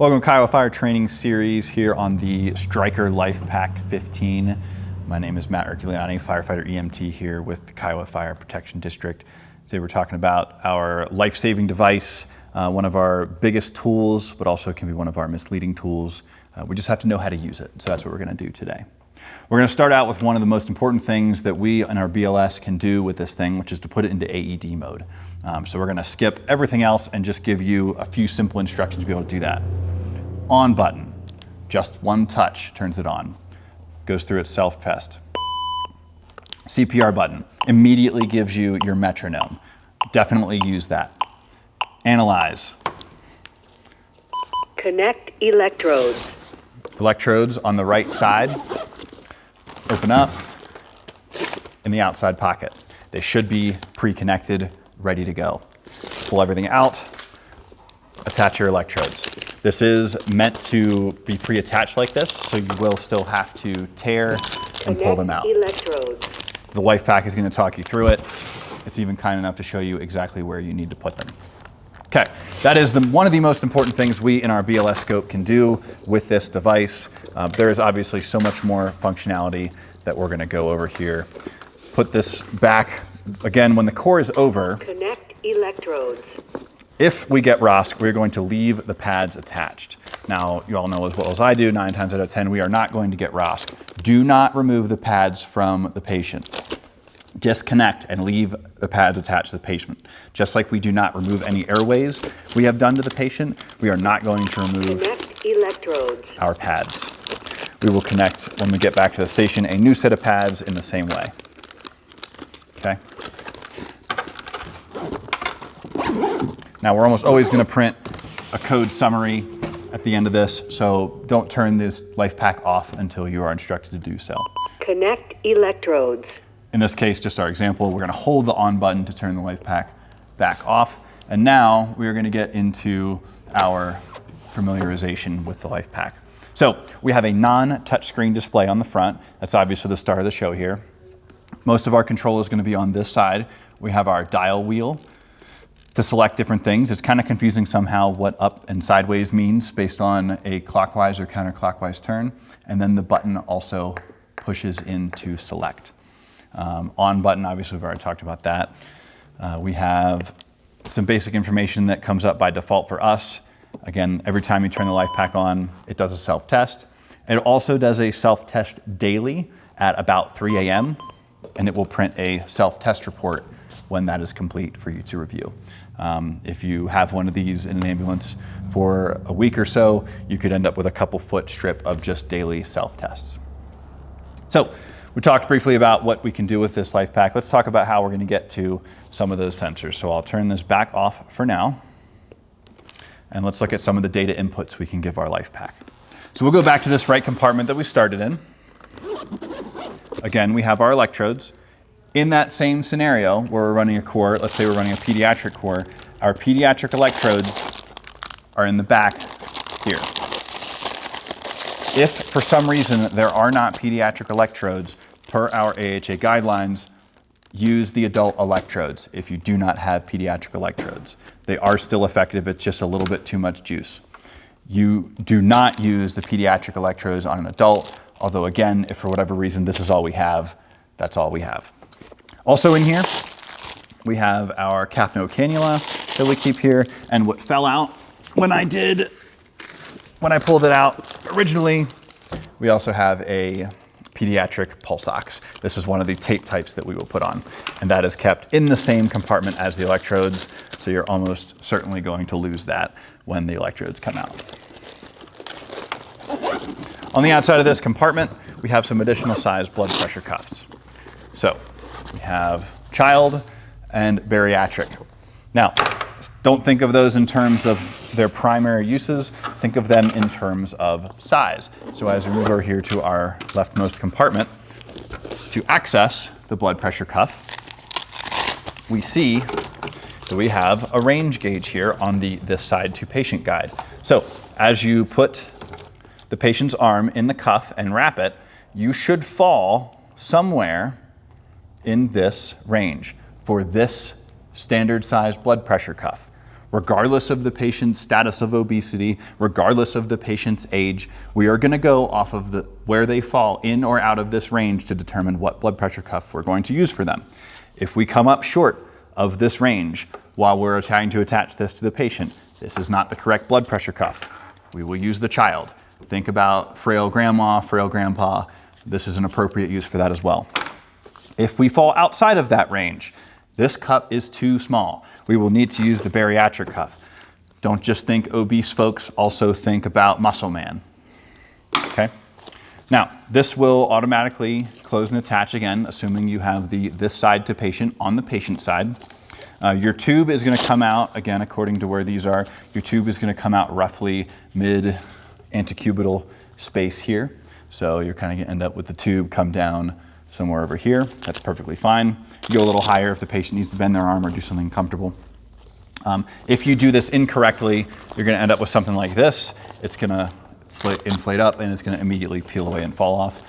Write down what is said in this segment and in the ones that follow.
Welcome to Kiowa Fire Training Series here on the Stryker Lifepack 15. My name is Matt Erculiani, firefighter EMT here with the Kiowa Fire Protection District. Today we're talking about our life-saving device, one of our biggest tools, but also can be one of our misleading tools. We just have to know how to use it, so that's what we're going to do today. We're going to start out with one of the most important things that we in our BLS can do with this thing, which is to put it into AED mode. So we're going to skip everything else and just give you a few simple instructions to be able to do that. On button, just one touch turns it on. Goes through its self-test. CPR button immediately gives you your metronome. Definitely use that. Analyze. Connect electrodes. Electrodes on the right side. Open up in the outside pocket. They should be pre-connected, ready to go. Pull everything out, attach your electrodes. This is meant to be pre-attached like this, so you will still have to tear and pull them out. Electrodes. The Lifepack is going to talk you through it. It's even kind enough to show you exactly where you need to put them. Okay, that is one of the most important things we in our BLS scope can do with this device. There is obviously so much more functionality that we're going to go over here. Let's put this back. Again, when the core is over, Connect electrodes. if we get ROSC, we're going to leave the pads attached. Now, you all know as well as I do, 9 times out of 10, we are not going to get ROSC. Do not remove the pads from the patient. Disconnect and leave the pads attached to the patient. Just like we do not remove any airways we have done to the patient, we are not going to remove Connect electrodes. our pads. We will connect, when we get back to the station, a new set of pads in the same way. Okay? Now we're almost always going to print a code summary at the end of this, so don't turn this Lifepack off until you are instructed to do so. Connect electrodes. In this case, just our example, we're going to hold the on button to turn the Lifepack back off. And now we are going to get into our familiarization with the Lifepack. So we have a non-touchscreen display on the front. That's obviously the star of the show here. Most of our control is going to be on this side. We have our dial wheel to select different things. It's kind of confusing somehow what up and sideways means based on a clockwise or counterclockwise turn. And then the button also pushes into select. On button, obviously we've already talked about that. We have some basic information that comes up by default for us. Again, every time you turn the Lifepack on, it does a self-test. It also does a self-test daily at about 3 a.m. and it will print a self-test report when that is complete for you to review. If you have one of these in an ambulance for a week or so, you could end up with a couple foot strip of just daily self-tests. So we talked briefly about what we can do with this Lifepack. Let's talk about how we're going to get to some of those sensors. So I'll turn this back off for now. And let's look at some of the data inputs we can give our Lifepack. So we'll go back to this right compartment that we started in. Again, we have our electrodes. In that same scenario where we're running a core, let's say we're running a pediatric core, our pediatric electrodes are in the back here. If for some reason there are not pediatric electrodes per our AHA guidelines, use the adult electrodes if you do not have pediatric electrodes. They are still effective, it's just a little bit too much juice. You do not use the pediatric electrodes on an adult, although again, if for whatever reason this is all we have, that's all we have. Also in here, we have our capno cannula that we keep here, and what fell out when I pulled it out originally, we also have a pediatric pulse ox. This is one of the tape types that we will put on, and that is kept in the same compartment as the electrodes, so you're almost certainly going to lose that when the electrodes come out. On the outside of this compartment, we have some additional size blood pressure cuffs. So we have child and bariatric. Now, don't think of those in terms of their primary uses, think of them in terms of size. So as we move over here to our leftmost compartment, to access the blood pressure cuff, we see that we have a range gauge here on this side to patient guide. So as you put the patient's arm in the cuff and wrap it, you should fall somewhere in this range for this standard size blood pressure cuff. regardless of the patient's status of obesity, regardless of the patient's age. We are going to go off of where they fall in or out of this range to determine what blood pressure cuff we're going to use for them. If we come up short of this range while we're trying to attach this to the patient, this is not the correct blood pressure cuff. We will use the child. Think about frail grandma, frail grandpa. This is an appropriate use for that as well. If we fall outside of that range, this cup is too small. We will need to use the bariatric cuff. Don't just think obese folks, also think about muscle man. Okay? Now, this will automatically close and attach again, assuming you have this side to patient on the patient side. Your tube is going to come out, again, according to where these are, your tube is going to come out roughly mid-antecubital space here. So you're kind of going to end up with the tube come down somewhere over here. That's perfectly fine. You go a little higher if the patient needs to bend their arm or do something comfortable. If you do this incorrectly, you're going to end up with something like this. It's going to inflate up and it's going to immediately peel away and fall off.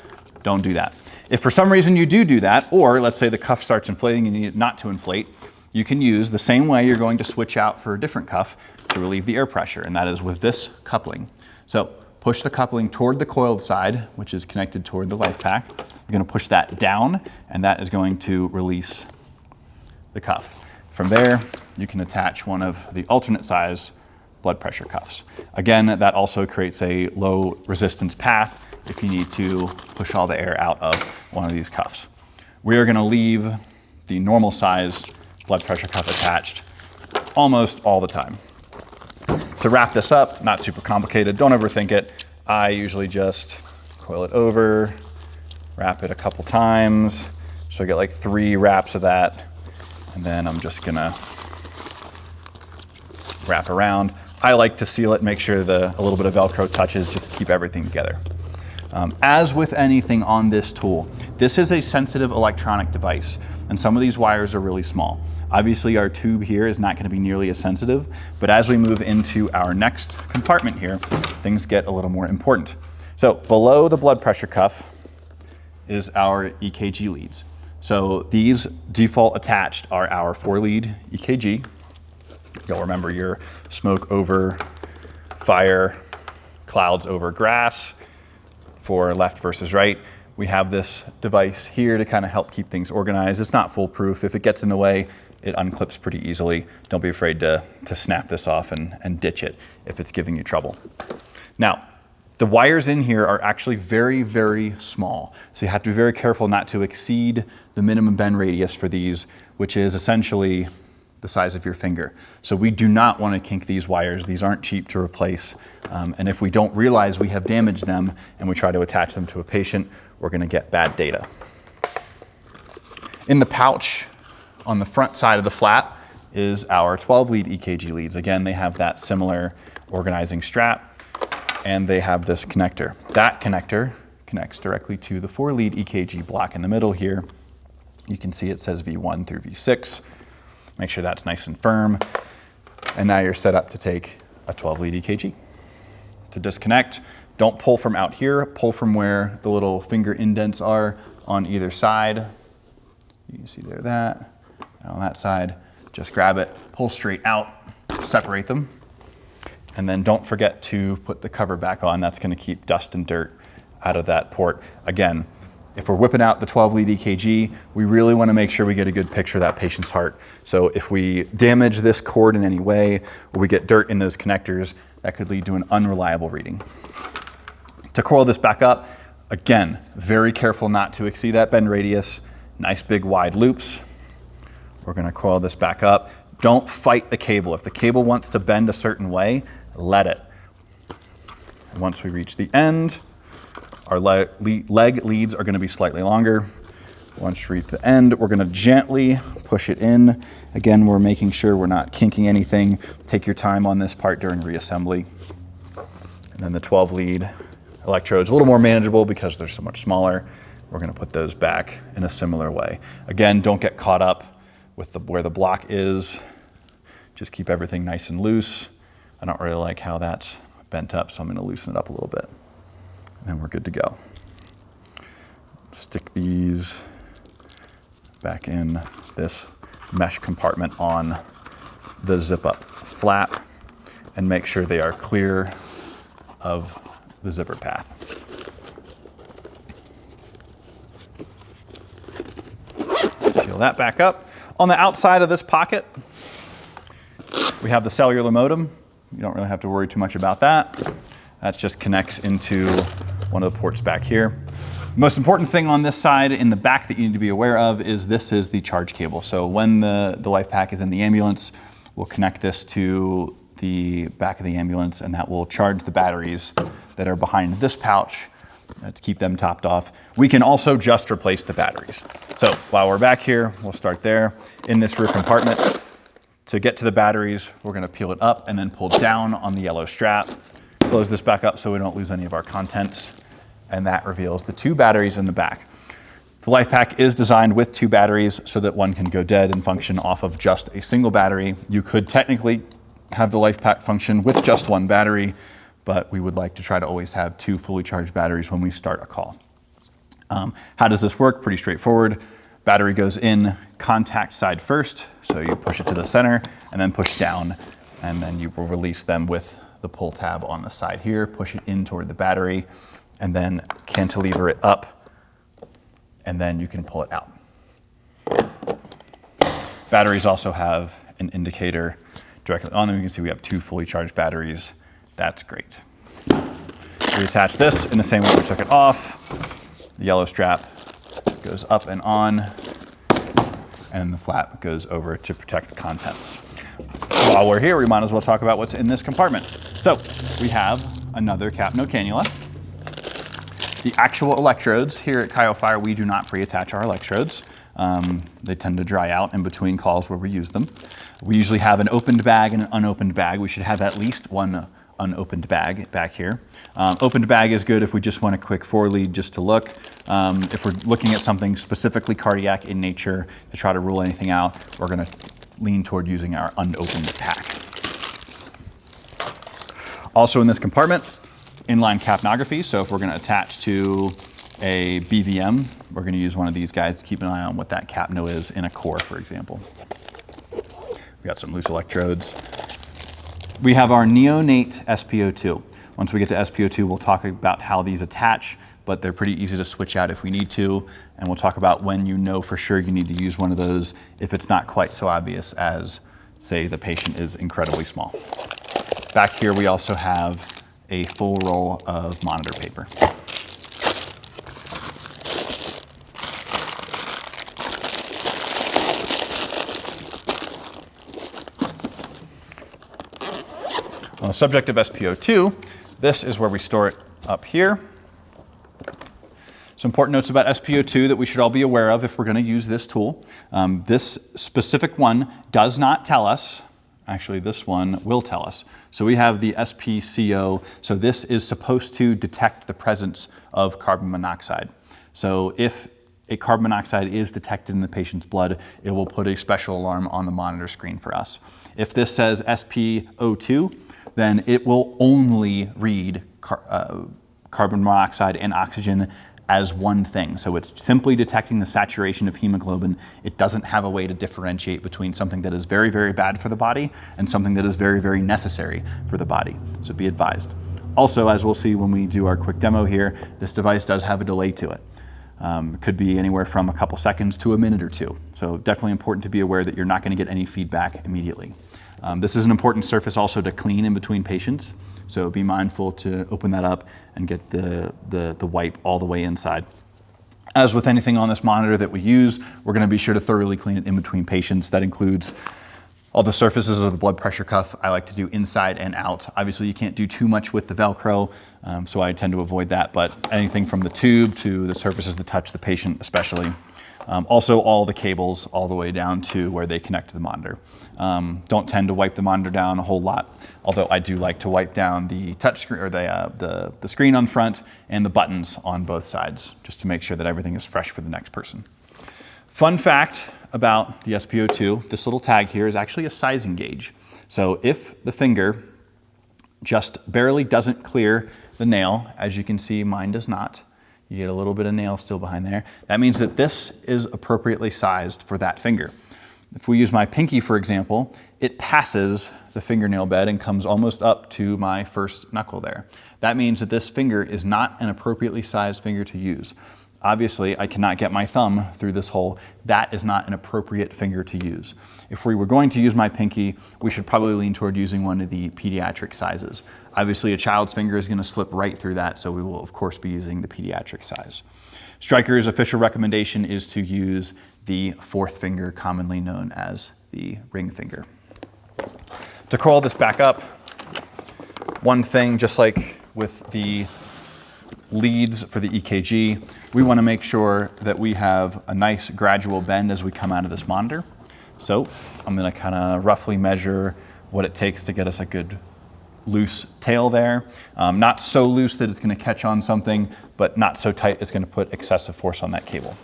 Don't do that. If for some reason you do that, or let's say the cuff starts inflating and you need it not to inflate, you can use the same way you're going to switch out for a different cuff to relieve the air pressure, and that is with this coupling. So push the coupling toward the coiled side, which is connected toward the Lifepack. You're going to push that down, and that is going to release the cuff. From there, you can attach one of the alternate size blood pressure cuffs. Again, that also creates a low resistance path if you need to push all the air out of one of these cuffs. We are going to leave the normal size blood pressure cuff attached almost all the time. To wrap this up, not super complicated, don't overthink it. I usually just coil it over, wrap it a couple times, so I get like 3 wraps of that, and then I'm just gonna wrap around. I like to seal it, make sure a little bit of Velcro touches just to keep everything together. As with anything on this tool, this is a sensitive electronic device, and some of these wires are really small. Obviously, our tube here is not going to be nearly as sensitive, but as we move into our next compartment here, things get a little more important. So below the blood pressure cuff is our EKG leads. So these default attached are our 4-lead EKG. You'll remember your smoke over fire, clouds over grass for left versus right. We have this device here to kind of help keep things organized. It's not foolproof. If it gets in the way, it unclips pretty easily. Don't be afraid to snap this off and ditch it if it's giving you trouble. Now, the wires in here are actually very, very small. So you have to be very careful not to exceed the minimum bend radius for these, which is essentially the size of your finger. So we do not want to kink these wires. These aren't cheap to replace. And if we don't realize we have damaged them and we try to attach them to a patient, we're going to get bad data. In the pouch on the front side of the flap is our 12-lead EKG leads. Again, they have that similar organizing strap, and they have this connector. That connector connects directly to the 4-lead EKG block in the middle here. You can see it says V1 through V6. Make sure that's nice and firm. And now you're set up to take a 12-lead EKG. To disconnect, don't pull from out here, pull from where the little finger indents are on either side. You can see there that. And on that side, just grab it, pull straight out, separate them. And then don't forget to put the cover back on. That's going to keep dust and dirt out of that port. Again, if we're whipping out the 12-lead EKG, we really want to make sure we get a good picture of that patient's heart. So if we damage this cord in any way, or we get dirt in those connectors, that could lead to an unreliable reading. To coil this back up, again, very careful not to exceed that bend radius. Nice big wide loops. We're going to coil this back up. Don't fight the cable. If the cable wants to bend a certain way, let it. And once we reach the end, our leg leads are going to be slightly longer. Once we reach the end, we're going to gently push it in. Again, we're making sure we're not kinking anything. Take your time on this part during reassembly. And then the 12-lead electrodes, a little more manageable because they're so much smaller. We're going to put those back in a similar way. Again, don't get caught up with where the block is. Just keep everything nice and loose. I don't really like how that's bent up, so I'm going to loosen it up a little bit. And then we're good to go. Stick these back in this mesh compartment on the zip up flap and make sure they are clear of the zipper path. Seal that back up. On the outside of this pocket, we have the cellular modem. You don't really have to worry too much about that. That just connects into one of the ports back here. The most important thing on this side in the back that you need to be aware of is this is the charge cable. So when the Lifepack is in the ambulance, we'll connect this to the back of the ambulance, and that will charge the batteries that are behind this pouch to keep them topped off. We can also just replace the batteries. So while we're back here, we'll start there. In this rear compartment, to get to the batteries, we're gonna peel it up and then pull down on the yellow strap. Close this back up so we don't lose any of our contents. And that reveals the 2 batteries in the back. The Lifepack is designed with 2 batteries so that one can go dead and function off of just a single battery. You could technically have the Lifepack function with just 1 battery, but we would like to try to always have 2 fully charged batteries when we start a call. How does this work? Pretty straightforward. Battery goes in contact side first, so you push it to the center and then push down, and then you will release them with the pull tab on the side here, push it in toward the battery, and then cantilever it up, and then you can pull it out. Batteries also have an indicator directly on them. You can see we have 2 fully charged batteries. That's great. Reattach this in the same way we took it off. The yellow strap goes up and on, and the flap goes over to protect the contents. While we're here, we might as well talk about what's in this compartment. So we have another capno cannula. The actual electrodes here at CryoFire, we do not pre-attach our electrodes. They tend to dry out in between calls where we use them. We usually have an opened bag and an unopened bag. We should have at least one unopened bag back here. Opened bag is good if we just want a quick forelead just to look. If we're looking at something specifically cardiac in nature to try to rule anything out, we're gonna lean toward using our unopened pack. Also in this compartment, inline capnography. So if we're gonna attach to a BVM, we're gonna use one of these guys to keep an eye on what that capno is in a core, for example. We got some loose electrodes. We have our neonate SpO2. Once we get to SpO2, we'll talk about how these attach, but they're pretty easy to switch out if we need to. And we'll talk about when you know for sure you need to use one of those if it's not quite so obvious as, say, the patient is incredibly small. Back here, we also have a full roll of monitor paper. On the subject of SpO2, this is where we store it up here. Some important notes about SpO2 that we should all be aware of if we're going to use this tool. This specific one does not tell us. Actually, this one will tell us. So we have the SpCO. So this is supposed to detect the presence of carbon monoxide. So if a carbon monoxide is detected in the patient's blood, it will put a special alarm on the monitor screen for us. If this says SpO2, then it will only read carbon monoxide and oxygen as one thing. So it's simply detecting the saturation of hemoglobin. It doesn't have a way to differentiate between something that is very, very bad for the body and something that is very, very necessary for the body. So be advised. Also, as we'll see when we do our quick demo here, this device does have a delay to it. It could be anywhere from a couple seconds to a minute or 2. So definitely important to be aware that you're not going to get any feedback immediately. This is an important surface also to clean in between patients. So be mindful to open that up and get the wipe all the way inside. As with anything on this monitor that we use, we're going to be sure to thoroughly clean it in between patients. That includes all the surfaces of the blood pressure cuff. I like to do inside and out. Obviously, you can't do too much with the Velcro, so I tend to avoid that, but anything from the tube to the surfaces that touch the patient especially. Also, all the cables all the way down to where they connect to the monitor. Don't tend to wipe the monitor down a whole lot, although I do like to wipe down the touch screen or the screen on front and the buttons on both sides, just to make sure that everything is fresh for the next person. Fun fact about the SpO2, this little tag here is actually a sizing gauge. So if the finger just barely doesn't clear the nail, as you can see, mine does not. You get a little bit of nail still behind there. That means that this is appropriately sized for that finger. If we use my pinky, for example, it passes the fingernail bed and comes almost up to my first knuckle there. That means that this finger is not an appropriately sized finger to use. Obviously, I cannot get my thumb through this hole. That is not an appropriate finger to use. If we were going to use my pinky, we should probably lean toward using one of the pediatric sizes. Obviously, a child's finger is going to slip right through that, so we will, of course, be using the pediatric size. Stryker's official recommendation is to use the fourth finger, commonly known as the ring finger. To curl this back up, one thing, just like with the leads for the EKG, we want to make sure that we have a nice gradual bend as we come out of this monitor. So I'm going to kind of roughly measure what it takes to get us a good loose tail there. Not so loose that it's going to catch on something, but not so tight it's going to put excessive force on that cable.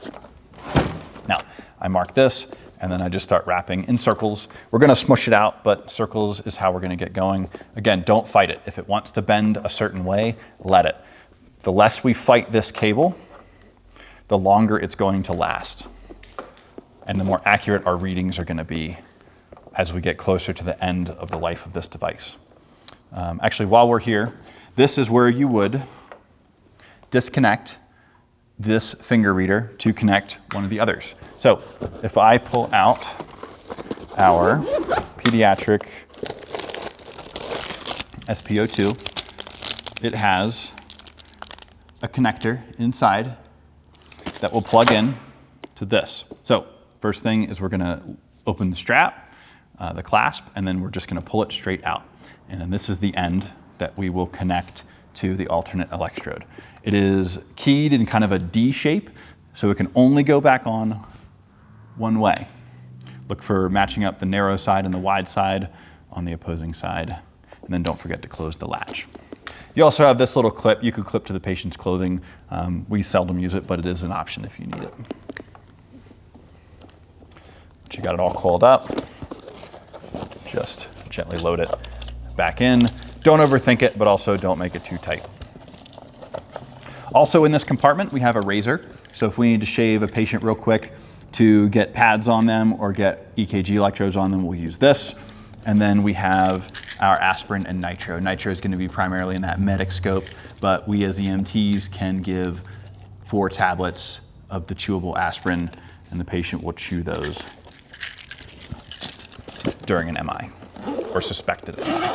Now, I mark this, and then I just start wrapping in circles. We're going to smush it out, but circles is how we're going to get going. Again, don't fight it. If it wants to bend a certain way, let it. The less we fight this cable, the longer it's going to last. And the more accurate our readings are going to be as we get closer to the end of the life of this device. Actually, while we're here, this is where you would disconnect this finger reader to connect one of the others. So if I pull out our pediatric SpO2, it has a connector inside that will plug in to this. So first thing is we're gonna open the strap, the clasp, and then we're just gonna pull it straight out. And then this is the end that we will connect to the alternate electrode. It is keyed in kind of a D shape, so it can only go back on one way. Look for matching up the narrow side and the wide side on the opposing side, and then don't forget to close the latch. You also have this little clip you could clip to the patient's clothing. We seldom use it, but it is an option if you need it. Once you got it all coiled up, just gently load it back in. Don't overthink it, but also don't make it too tight. Also in this compartment, we have a razor. So if we need to shave a patient real quick to get pads on them or get EKG electrodes on them, we'll use this. And then we have our aspirin and nitro. Nitro is going to be primarily in that medic scope, but we as EMTs can give 4 tablets of the chewable aspirin, and the patient will chew those during an MI or suspected MI.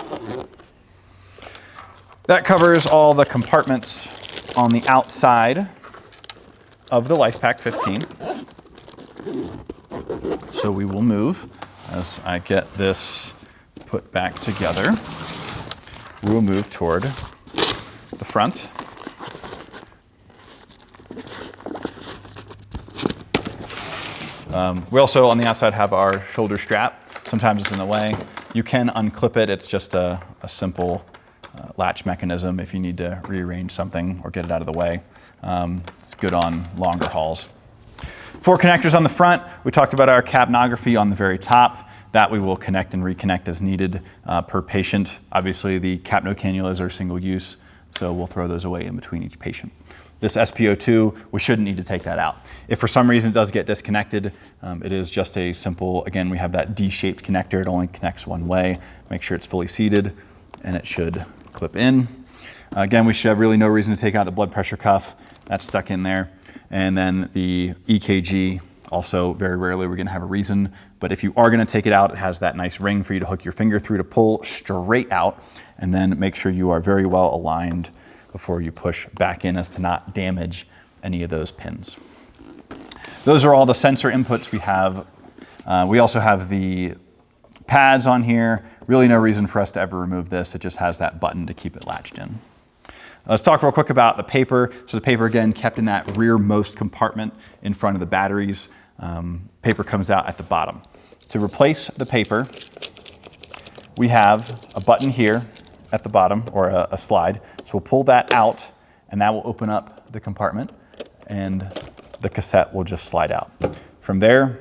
That covers all the compartments on the outside of the Lifepack 15. So we will move as I get this put back together. We will move toward the front. We also on the outside have our shoulder strap. Sometimes it's in the way. You can unclip it. It's just a simple latch mechanism if you need to rearrange something or get it out of the way. It's good on longer hauls. 4 connectors on the front. We talked about our capnography on the very top. That we will connect and reconnect as needed per patient. Obviously the capno cannulas are single use, so we'll throw those away in between each patient. This SpO2, we shouldn't need to take that out. If for some reason it does get disconnected, it is just a simple, again, we have that D-shaped connector. It only connects one way. Make sure it's fully seated, and it should clip in. Again, we should have really no reason to take out the blood pressure cuff. That's stuck in there. And then the EKG, also very rarely we're gonna have a reason, but if you are gonna take it out, it has that nice ring for you to hook your finger through to pull straight out, and then make sure you are very well aligned before you push back in as to not damage any of those pins. Those are all the sensor inputs we have. We also have the pads on here. Really no reason for us to ever remove this. It just has that button to keep it latched in. Let's talk real quick about the paper. So the paper, again, kept in that rearmost compartment in front of the batteries. Paper comes out at the bottom. To replace the paper, we have a button here at the bottom, or a slide. So we'll pull that out, and that will open up the compartment, and the cassette will just slide out. From there,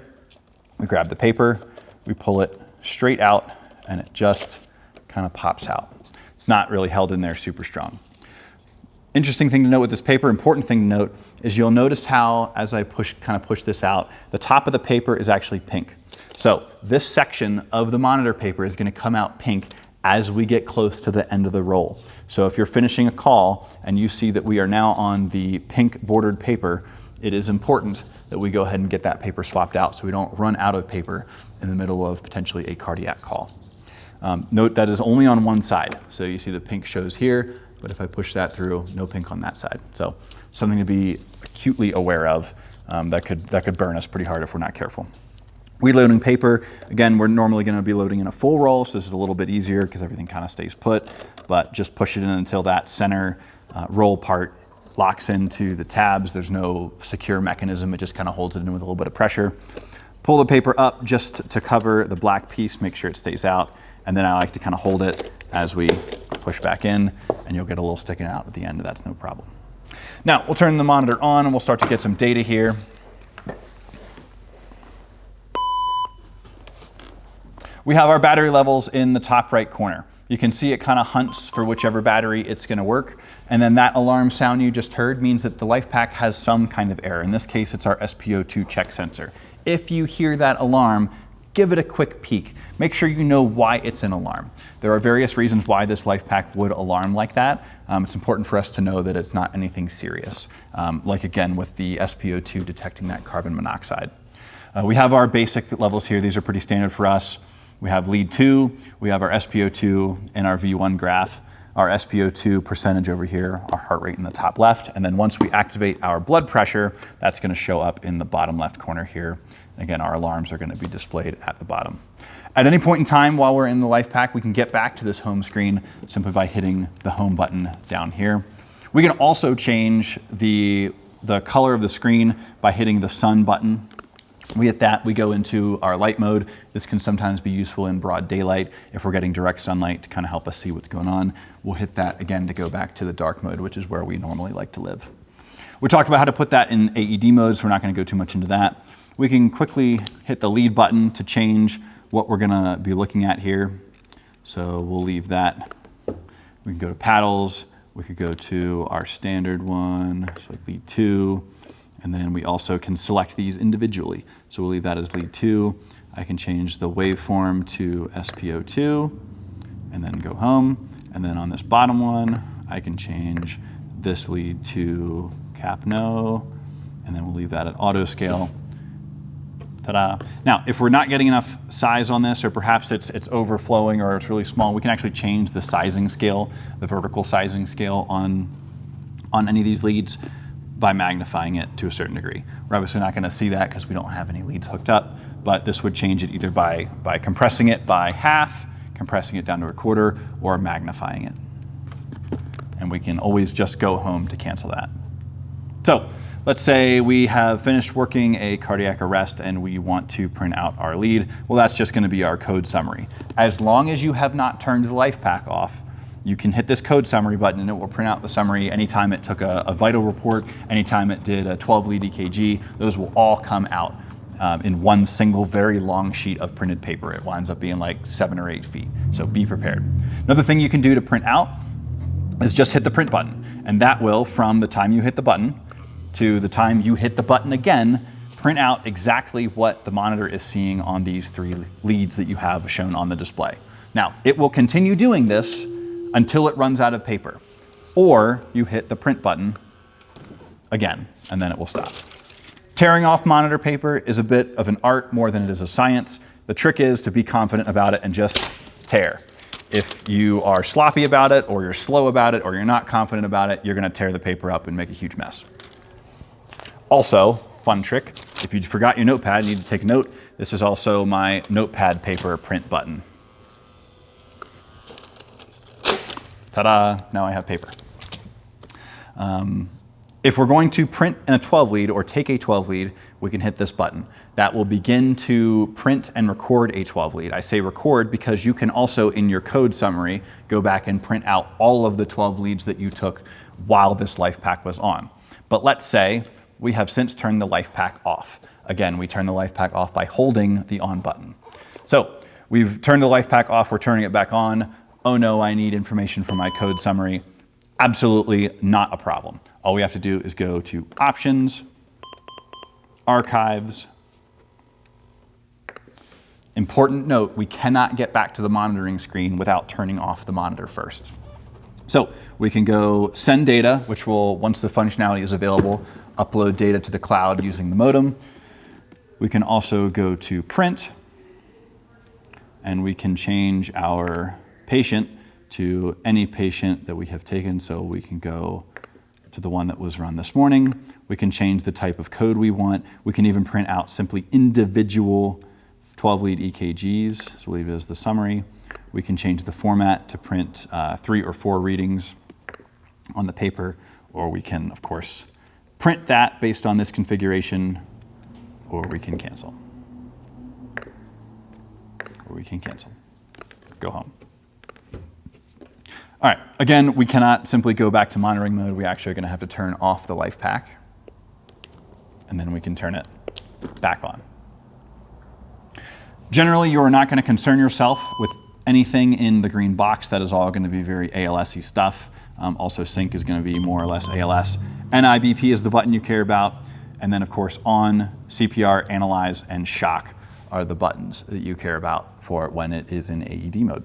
we grab the paper, we pull it straight out, and it just kind of pops out. It's not really held in there super strong. Interesting thing to note with this paper, important thing to note, is you'll notice how, as I kind of push this out, the top of the paper is actually pink. So this section of the monitor paper is going to come out pink as we get close to the end of the roll. So if you're finishing a call and you see that we are now on the pink bordered paper, it is important that we go ahead and get that paper swapped out so we don't run out of paper in the middle of potentially a cardiac call. Note that is only on one side. So you see the pink shows here, but if I push that through, no pink on that side. So something to be acutely aware of that could burn us pretty hard if we're not careful. Reloading paper, again, we're normally going to be loading in a full roll, so this is a little bit easier because everything kind of stays put, but just push it in until that center roll part locks into the tabs. There's no secure mechanism. It just kind of holds it in with a little bit of pressure. Pull the paper up just to cover the black piece, make sure it stays out, and then I like to kind of hold it as we push back in, and you'll get a little sticking out at the end, that's no problem. Now, we'll turn the monitor on and we'll start to get some data here. We have our battery levels in the top right corner. You can see it kind of hunts for whichever battery it's going to work. And then that alarm sound you just heard means that the Lifepack has some kind of error. In this case, it's our SpO2 check sensor. If you hear that alarm, give it a quick peek. Make sure you know why it's an alarm. There are various reasons why this Lifepack would alarm like that. It's important for us to know that it's not anything serious. Like again, with the SpO2 detecting that carbon monoxide. We have our basic levels here. These are pretty standard for us. We have lead 2, we have our SpO2 in our V1 graph, our SpO2 percentage over here, our heart rate in the top left, and then once we activate our blood pressure, that's going to show up in the bottom left corner here. Again, our alarms are going to be displayed at the bottom. At any point in time while we're in the Lifepack, we can get back to this home screen simply by hitting the home button down here. We can also change the color of the screen by hitting the sun button. We hit that, we go into our light mode. This can sometimes be useful in broad daylight if we're getting direct sunlight to kind of help us see what's going on. We'll hit that again to go back to the dark mode, which is where we normally like to live. We talked about how to put that in AED mode, so we're not going to go too much into that. We can quickly hit the lead button to change what we're going to be looking at here. So we'll leave that. We can go to paddles. We could go to our standard one, so like lead 2. And then we also can select these individually. So we'll leave that as lead 2. I can change the waveform to SpO2 and then go home. And then on this bottom one, I can change this lead to cap no, and then we'll leave that at auto scale. Ta-da. Now, if we're not getting enough size on this, or perhaps it's overflowing or it's really small, we can actually change the sizing scale, the vertical sizing scale on any of these leads by magnifying it to a certain degree. We're obviously not going to see that because we don't have any leads hooked up, but this would change it either by compressing it by half, compressing it down to a quarter, or magnifying it. And we can always just go home to cancel that. So let's say we have finished working a cardiac arrest and we want to print out our lead. Well, that's just going to be our code summary. As long as you have not turned the Lifepack off, you can hit this code summary button and it will print out the summary anytime it took a vital report, anytime it did a 12 lead EKG. Those will all come out in one single very long sheet of printed paper. It winds up being like 7 or 8 feet, so be prepared. Another thing you can do to print out is just hit the print button, and that will, from the time you hit the button to the time you hit the button again, print out exactly what the monitor is seeing on these 3 leads that you have shown on the display. Now, it will continue doing this until it runs out of paper, or you hit the print button again, and then it will stop. Tearing off monitor paper is a bit of an art more than it is a science. The trick is to be confident about it and just tear. If you are sloppy about it, or you're slow about it, or you're not confident about it, you're gonna tear the paper up and make a huge mess. Also, fun trick, if you forgot your notepad, you need to take a note. This is also my notepad paper print button. Ta-da, now I have paper. If we're going to print in a 12 lead or take a 12 lead, we can hit this button. That will begin to print and record a 12 lead. I say record because you can also, in your code summary, go back and print out all of the 12 leads that you took while this Lifepack was on. But let's say we have since turned the Lifepack off. Again, we turn the Lifepack off by holding the on button. So we've turned the Lifepack off, we're turning it back on. Oh no, I need information from my code summary. Absolutely not a problem. All we have to do is go to Options, Archives, Important note, we cannot get back to the monitoring screen without turning off the monitor first. So we can go send data, which will, once the functionality is available, upload data to the cloud using the modem. We can also go to print, and we can change our patient to any patient that we have taken. So we can go to the one that was run this morning. We can change the type of code we want. We can even print out simply individual 12-lead EKGs, so we'll leave it as the summary. We can change the format to print 3 or 4 readings on the paper, or we can, of course, print that based on this configuration, or we can cancel. Or we can cancel. Go home. All right, again, we cannot simply go back to monitoring mode. We actually are going to have to turn off the Lifepack, and then we can turn it back on. Generally, you are not going to concern yourself with anything in the green box. That is all going to be very ALS-y stuff. Also, sync is going to be more or less ALS. NIBP is the button you care about. And then, of course, on, CPR, analyze, and shock are the buttons that you care about for when it is in AED mode.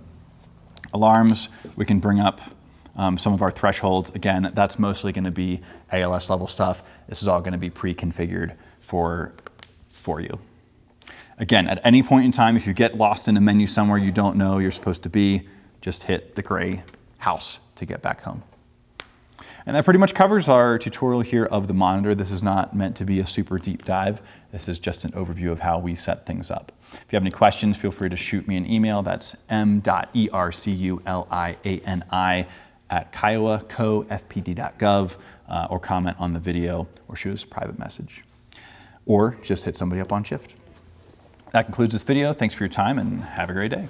Alarms, we can bring up some of our thresholds. Again, that's mostly going to be ALS level stuff. This is all going to be pre-configured for you. Again, at any point in time, if you get lost in a menu somewhere you don't know you're supposed to be, just hit the gray house to get back home. And that pretty much covers our tutorial here of the monitor. This is not meant to be a super deep dive. This is just an overview of how we set things up. If you have any questions, feel free to shoot me an email. That's m.erculiani@kiowa.co.fpd.gov, or comment on the video, or shoot us a private message. Or just hit somebody up on Shift. That concludes this video. Thanks for your time and have a great day.